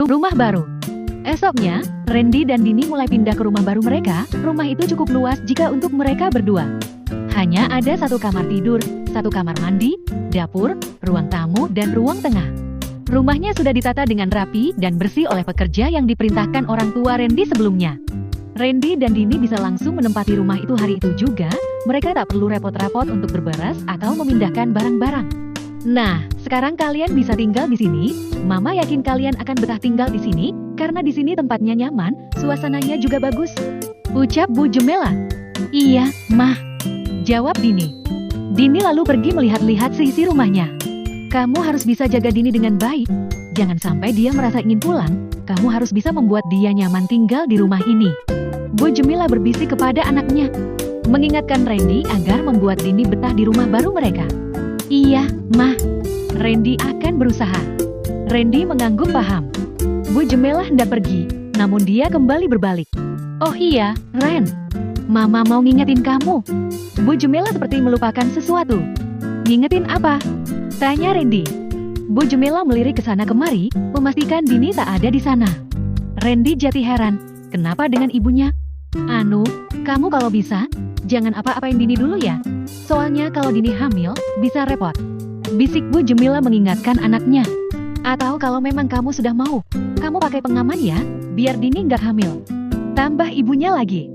Rumah baru. Esoknya, Randy dan Dini mulai pindah ke rumah baru mereka. Rumah itu cukup luas jika untuk mereka berdua. Hanya ada satu kamar tidur, satu kamar mandi, dapur, ruang tamu, dan ruang tengah. Rumahnya sudah ditata dengan rapi dan bersih oleh pekerja yang diperintahkan orang tua Randy sebelumnya. Randy dan Dini bisa langsung menempati rumah itu hari itu juga. Mereka tak perlu repot-repot untuk berberes atau memindahkan barang-barang. Nah, sekarang kalian bisa tinggal di sini. Mama yakin kalian akan betah tinggal di sini, karena di sini tempatnya nyaman, suasananya juga bagus. Ucap Bu Jemela. Iya, Mah. Jawab Dini. Dini lalu pergi melihat-lihat seisi rumahnya. Kamu harus bisa jaga Dini dengan baik. Jangan sampai dia merasa ingin pulang. Kamu harus bisa membuat dia nyaman tinggal di rumah ini. Bu Jemila berbisik kepada anaknya, mengingatkan Randy agar membuat Dini betah di rumah baru mereka. Iya, Mah. Randy akan berusaha. Randy mengangguk paham. Bu Jemela hendak pergi, namun dia kembali berbalik. Oh iya, Ren. Mama mau ngingetin kamu. Bu Jemela seperti melupakan sesuatu. Ngingetin apa? Tanya Randy. Bu Jemela melirik ke sana kemari, memastikan Dini tak ada di sana. Randy jadi heran, kenapa dengan ibunya? Anu, kamu kalau bisa, jangan apa-apain Dini dulu ya. Soalnya kalau Dini hamil, bisa repot. Bisik Bu Jemila mengingatkan anaknya. Atau kalau memang kamu sudah mau, kamu pakai pengaman ya, biar Dini nggak hamil. Tambah ibunya lagi.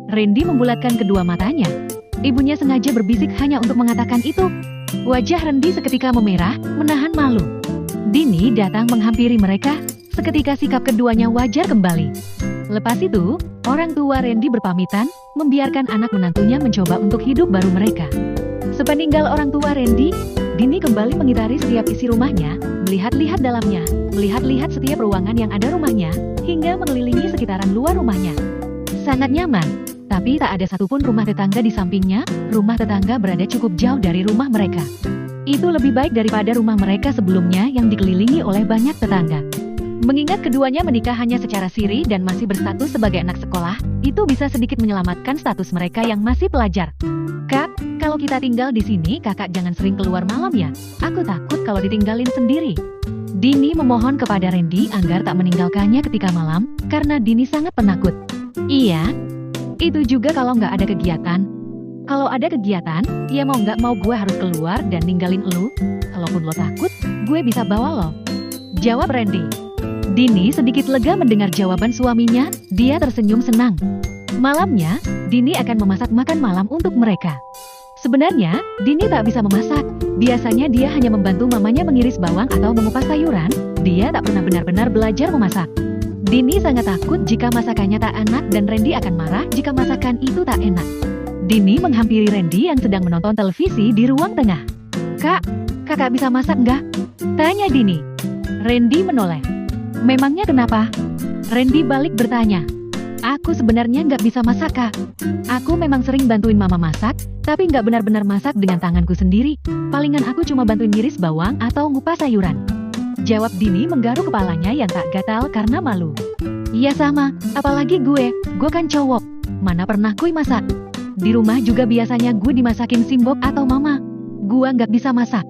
Randy membulatkan kedua matanya. Ibunya sengaja berbisik hanya untuk mengatakan itu. Wajah Randy seketika memerah, menahan malu. Dini datang menghampiri mereka, seketika sikap keduanya wajar kembali. Lepas itu, orang tua Randy berpamitan, membiarkan anak menantunya mencoba untuk hidup baru mereka. Sepeninggal orang tua Randy, Dini kembali mengitari setiap isi rumahnya, melihat-lihat dalamnya, melihat-lihat setiap ruangan yang ada rumahnya, hingga mengelilingi sekitaran luar rumahnya. Sangat nyaman, tapi tak ada satupun rumah tetangga di sampingnya. Rumah tetangga berada cukup jauh dari rumah mereka. Itu lebih baik daripada rumah mereka sebelumnya yang dikelilingi oleh banyak tetangga. Mengingat keduanya menikah hanya secara siri dan masih berstatus sebagai anak sekolah, itu bisa sedikit menyelamatkan status mereka yang masih pelajar. Kak, kalau kita tinggal di sini, kakak jangan sering keluar malam ya. Aku takut kalau ditinggalin sendiri. Dini memohon kepada Randy agar tak meninggalkannya ketika malam, karena Dini sangat penakut. Iya, itu juga kalau nggak ada kegiatan. Kalau ada kegiatan, ya mau nggak mau gue harus keluar dan ninggalin elu. Kalaupun lo takut, gue bisa bawa lo. Jawab Randy. Dini sedikit lega mendengar jawaban suaminya, dia tersenyum senang. Malamnya, Dini akan memasak makan malam untuk mereka. Sebenarnya, Dini tak bisa memasak. Biasanya dia hanya membantu mamanya mengiris bawang atau mengupas sayuran. Dia tak pernah benar-benar belajar memasak. Dini sangat takut jika masakannya tak enak dan Randy akan marah jika masakan itu tak enak. Dini menghampiri Randy yang sedang menonton televisi di ruang tengah. Kak, kakak bisa masak nggak? Tanya Dini. Randy menoleh. Memangnya kenapa? Randy balik bertanya. Aku sebenarnya nggak bisa masak, Kak. Aku memang sering bantuin mama masak, tapi nggak benar-benar masak dengan tanganku sendiri. Palingan aku cuma bantuin ngiris bawang atau ngupas sayuran. Jawab Dini menggaruk kepalanya yang tak gatal karena malu. Iya sama, apalagi gue kan cowok. Mana pernah gue masak. Di rumah juga biasanya gue dimasakin simbok atau mama. Gue nggak bisa masak.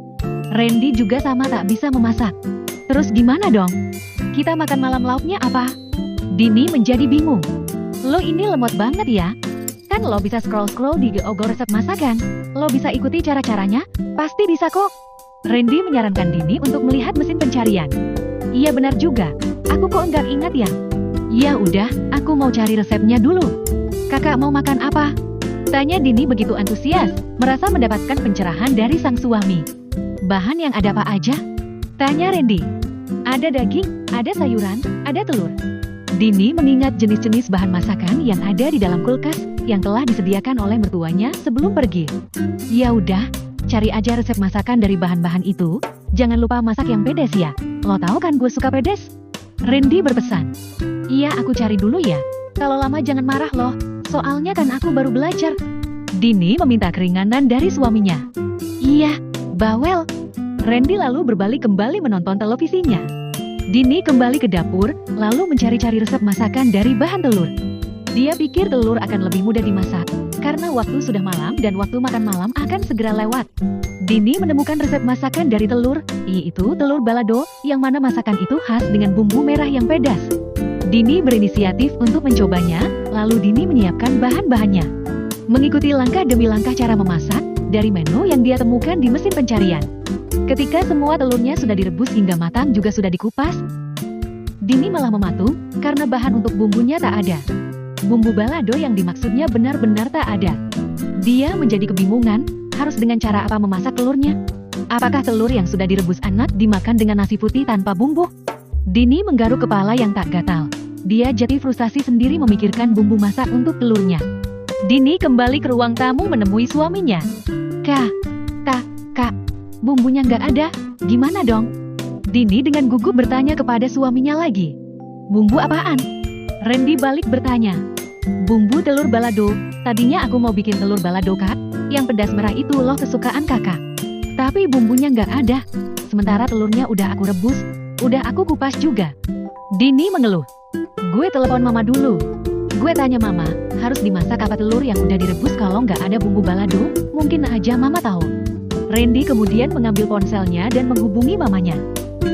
Randy juga sama tak bisa memasak. Terus gimana dong? Kita makan malam lauknya apa? Dini menjadi bingung. Lo ini lemot banget ya. Kan lo bisa scroll-scroll di Google resep masakan. Lo bisa ikuti cara-caranya, pasti bisa kok. Randy menyarankan Dini untuk melihat mesin pencarian. Iya benar juga, aku kok nggak ingat ya. Ya udah, aku mau cari resepnya dulu. Kakak mau makan apa? Tanya Dini begitu antusias, merasa mendapatkan pencerahan dari sang suami. Bahan yang ada apa aja? Tanya Randy. Ada daging, ada sayuran, ada telur. Dini mengingat jenis-jenis bahan masakan yang ada di dalam kulkas yang telah disediakan oleh mertuanya sebelum pergi. Ya udah, cari aja resep masakan dari bahan-bahan itu. Jangan lupa masak yang pedes ya. Lo tahu kan gue suka pedes? Randy berpesan. Iya, aku cari dulu ya. Kalau lama jangan marah loh. Soalnya kan aku baru belajar. Dini meminta keringanan dari suaminya. Iya, bawel. Randy lalu berbalik kembali menonton televisinya. Dini kembali ke dapur, lalu mencari-cari resep masakan dari bahan telur. Dia pikir telur akan lebih mudah dimasak, karena waktu sudah malam dan waktu makan malam akan segera lewat. Dini menemukan resep masakan dari telur, yaitu telur balado, yang mana masakan itu khas dengan bumbu merah yang pedas. Dini berinisiatif untuk mencobanya, lalu Dini menyiapkan bahan-bahannya. Mengikuti langkah demi langkah cara memasak, dari menu yang dia temukan di mesin pencarian. Ketika semua telurnya sudah direbus hingga matang juga sudah dikupas, Dini malah mematung, karena bahan untuk bumbunya tak ada. Bumbu balado yang dimaksudnya benar-benar tak ada. Dia menjadi kebingungan, harus dengan cara apa memasak telurnya? Apakah telur yang sudah direbus enak dimakan dengan nasi putih tanpa bumbu? Dini menggaruk kepala yang tak gatal. Dia jadi frustasi sendiri memikirkan bumbu masak untuk telurnya. Dini kembali ke ruang tamu menemui suaminya. Kak, bumbunya nggak ada, gimana dong? Dini dengan gugup bertanya kepada suaminya lagi. Bumbu apaan? Randy balik bertanya. Bumbu telur balado, tadinya aku mau bikin telur balado kak, yang pedas merah itu loh kesukaan kakak. Tapi bumbunya nggak ada, sementara telurnya udah aku rebus, udah aku kupas juga. Dini mengeluh. Gue telepon mama dulu. Gue tanya mama, harus dimasak apa telur yang udah direbus kalau nggak ada bumbu balado, mungkin aja mama tahu. Randy kemudian mengambil ponselnya dan menghubungi mamanya.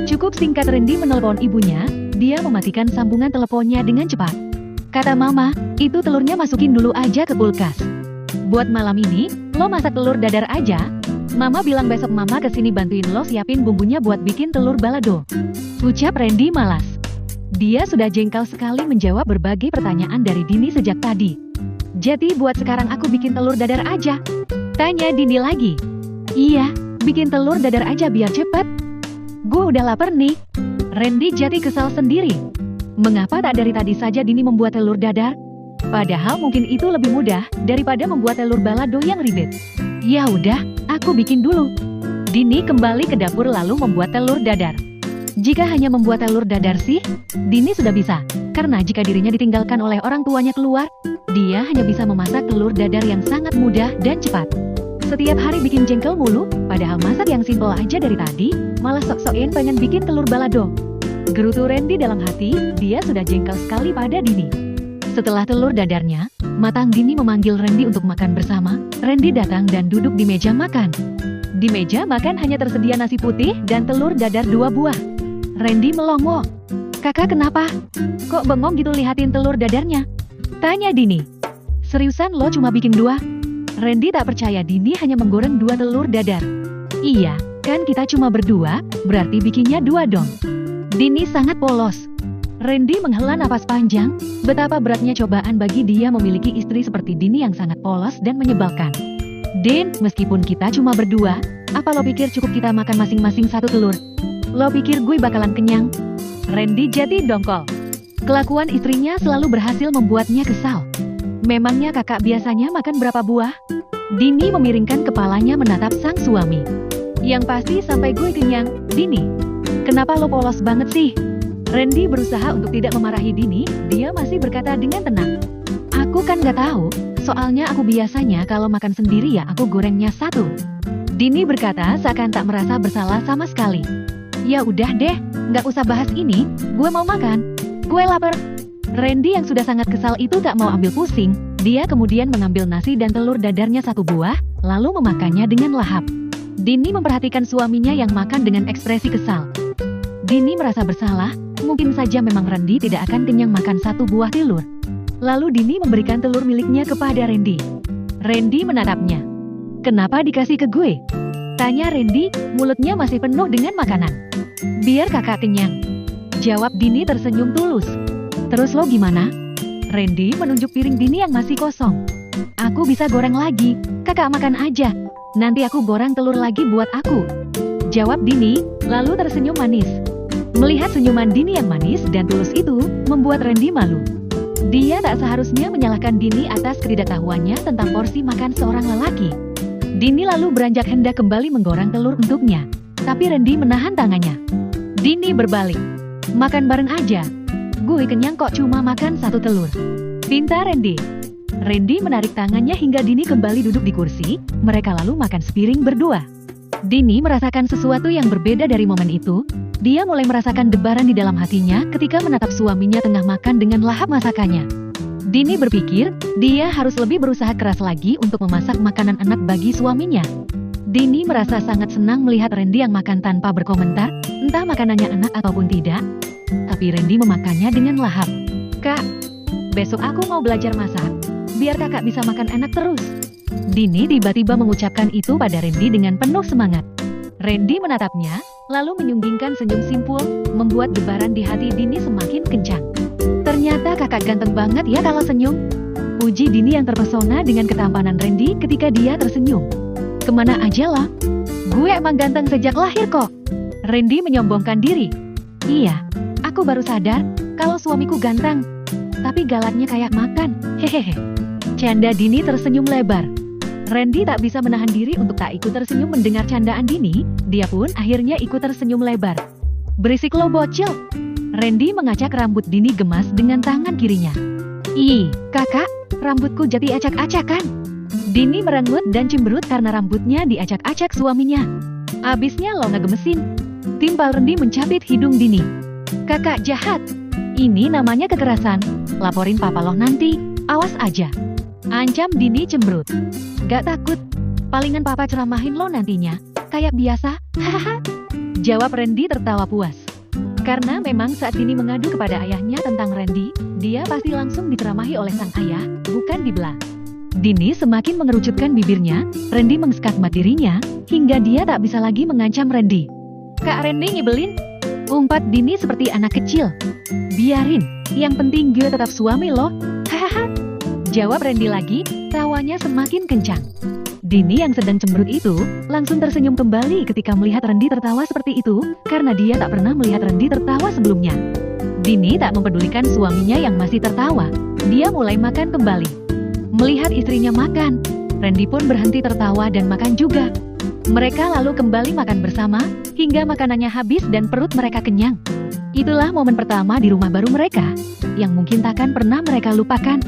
Cukup singkat Randy menelpon ibunya, dia mematikan sambungan teleponnya dengan cepat. Kata mama, itu telurnya masukin dulu aja ke kulkas. Buat malam ini, lo masak telur dadar aja. Mama bilang besok mama kesini bantuin lo siapin bumbunya buat bikin telur balado. Ucap Randy malas. Dia sudah jengkel sekali menjawab berbagai pertanyaan dari Dini sejak tadi. Jadi buat sekarang aku bikin telur dadar aja? Tanya Dini lagi. Iya, bikin telur dadar aja biar cepet. Gue udah lapar nih. Randy jadi kesal sendiri. Mengapa tak dari tadi saja Dini membuat telur dadar? Padahal mungkin itu lebih mudah daripada membuat telur balado yang ribet. Ya udah, aku bikin dulu. Dini kembali ke dapur lalu membuat telur dadar. Jika hanya membuat telur dadar sih, Dini sudah bisa. Karena jika dirinya ditinggalkan oleh orang tuanya keluar, dia hanya bisa memasak telur dadar yang sangat mudah dan cepat. Setiap hari bikin jengkel mulu, padahal masak yang simpel aja dari tadi, malah sok-sokin pengen bikin telur balado. Gerutu Randy dalam hati, dia sudah jengkel sekali pada Dini. Setelah telur dadarnya matang, Dini memanggil Randy untuk makan bersama. Randy datang dan duduk di meja makan. Di meja makan hanya tersedia nasi putih dan telur dadar 2 buah. Randy melongo. Kakak kenapa? Kok bengong gitu lihatin telur dadarnya? Tanya Dini. Seriusan lo cuma bikin 2? Randy tak percaya Dini hanya menggoreng 2 telur dadar. Iya, kan kita cuma berdua, berarti bikinnya 2 dong. Dini sangat polos. Randy menghela napas panjang, betapa beratnya cobaan bagi dia memiliki istri seperti Dini yang sangat polos dan menyebalkan. Din, meskipun kita cuma berdua, apa lo pikir cukup kita makan masing-masing 1 telur? Lo pikir gue bakalan kenyang? Randy jadi dongkol. Kelakuan istrinya selalu berhasil membuatnya kesal. Memangnya kakak biasanya makan berapa buah? Dini memiringkan kepalanya menatap sang suami. Yang pasti sampai gue kenyang, Dini. Kenapa lo polos banget sih? Randy berusaha untuk tidak memarahi Dini, dia masih berkata dengan tenang. Aku kan gak tahu, soalnya aku biasanya kalau makan sendiri ya aku gorengnya 1. Dini berkata seakan tak merasa bersalah sama sekali. Ya udah deh, gak usah bahas ini, gue mau makan. Gue lapar. Randy yang sudah sangat kesal itu tak mau ambil pusing, dia kemudian mengambil nasi dan telur dadarnya 1 buah, lalu memakannya dengan lahap. Dini memperhatikan suaminya yang makan dengan ekspresi kesal. Dini merasa bersalah, mungkin saja memang Randy tidak akan kenyang makan 1 buah telur. Lalu Dini memberikan telur miliknya kepada Randy. Randy menatapnya. Kenapa dikasih ke gue? Tanya Randy, mulutnya masih penuh dengan makanan. Biar kakak kenyang. Jawab Dini tersenyum tulus. Terus lo gimana? Randy menunjuk piring Dini yang masih kosong. Aku bisa goreng lagi, kakak makan aja. Nanti aku goreng telur lagi buat aku. Jawab Dini, lalu tersenyum manis. Melihat senyuman Dini yang manis dan tulus itu, membuat Randy malu. Dia tak seharusnya menyalahkan Dini atas ketidaktahuannya tentang porsi makan seorang lelaki. Dini lalu beranjak hendak kembali menggoreng telur untuknya. Tapi Randy menahan tangannya. Dini berbalik. Makan bareng aja. Gue kenyang kok cuma makan 1 telur. Pintar Randy. Randy menarik tangannya hingga Dini kembali duduk di kursi, mereka lalu makan sepiring berdua. Dini merasakan sesuatu yang berbeda dari momen itu. Dia mulai merasakan debaran di dalam hatinya ketika menatap suaminya tengah makan dengan lahap masakannya. Dini berpikir, dia harus lebih berusaha keras lagi untuk memasak makanan enak bagi suaminya. Dini merasa sangat senang melihat Randy yang makan tanpa berkomentar, entah makanannya enak ataupun tidak. Tapi Randy memakannya dengan lahap. "Kak, besok aku mau belajar masak, biar kakak bisa makan enak terus." Dini tiba-tiba mengucapkan itu pada Randy dengan penuh semangat. Randy menatapnya, lalu menyunggingkan senyum simpul, membuat debaran di hati Dini semakin kencang. "Ternyata kakak ganteng banget ya kalau senyum," puji Dini yang terpesona dengan ketampanan Randy ketika dia tersenyum. "Kemana aja lo? Gue emang ganteng sejak lahir kok." Randy menyombongkan diri. "Iya, aku baru sadar kalau suamiku ganteng, tapi galaknya kayak makan, hehehe." Canda Dini tersenyum lebar. Randy tak bisa menahan diri untuk tak ikut tersenyum mendengar candaan Dini, dia pun akhirnya ikut tersenyum lebar. "Berisik lo bocil." Randy mengacak rambut Dini gemas dengan tangan kirinya. "Ih, kakak, rambutku jadi acak-acakan." Dini merengut dan cemberut karena rambutnya diacak-acak suaminya. "Abisnya lo ngegemesin." Timpal Randy mencapit hidung Dini. "Kakak jahat. Ini namanya kekerasan. Laporin papa lo nanti, awas aja." Ancam Dini cemberut. "Gak takut. Palingan papa ceramahin lo nantinya. Kayak biasa, hahaha." Jawab Randy tertawa puas. Karena memang saat Dini mengadu kepada ayahnya tentang Randy, dia pasti langsung diceramahi oleh sang ayah, bukan dibelah. Dini semakin mengerucutkan bibirnya, Randy mengskakmat dirinya, hingga dia tak bisa lagi mengancam Randy. "Kak Randy nyebelin," umpat Dini seperti anak kecil. "Biarin, yang penting gue tetap suami lo, hahaha." Jawab Randy lagi, tawanya semakin kencang. Dini yang sedang cemberut itu, langsung tersenyum kembali ketika melihat Randy tertawa seperti itu, karena dia tak pernah melihat Randy tertawa sebelumnya. Dini tak mempedulikan suaminya yang masih tertawa, dia mulai makan kembali. Melihat istrinya makan, Randy pun berhenti tertawa dan makan juga. Mereka lalu kembali makan bersama, hingga makanannya habis dan perut mereka kenyang. Itulah momen pertama di rumah baru mereka, yang mungkin takkan pernah mereka lupakan.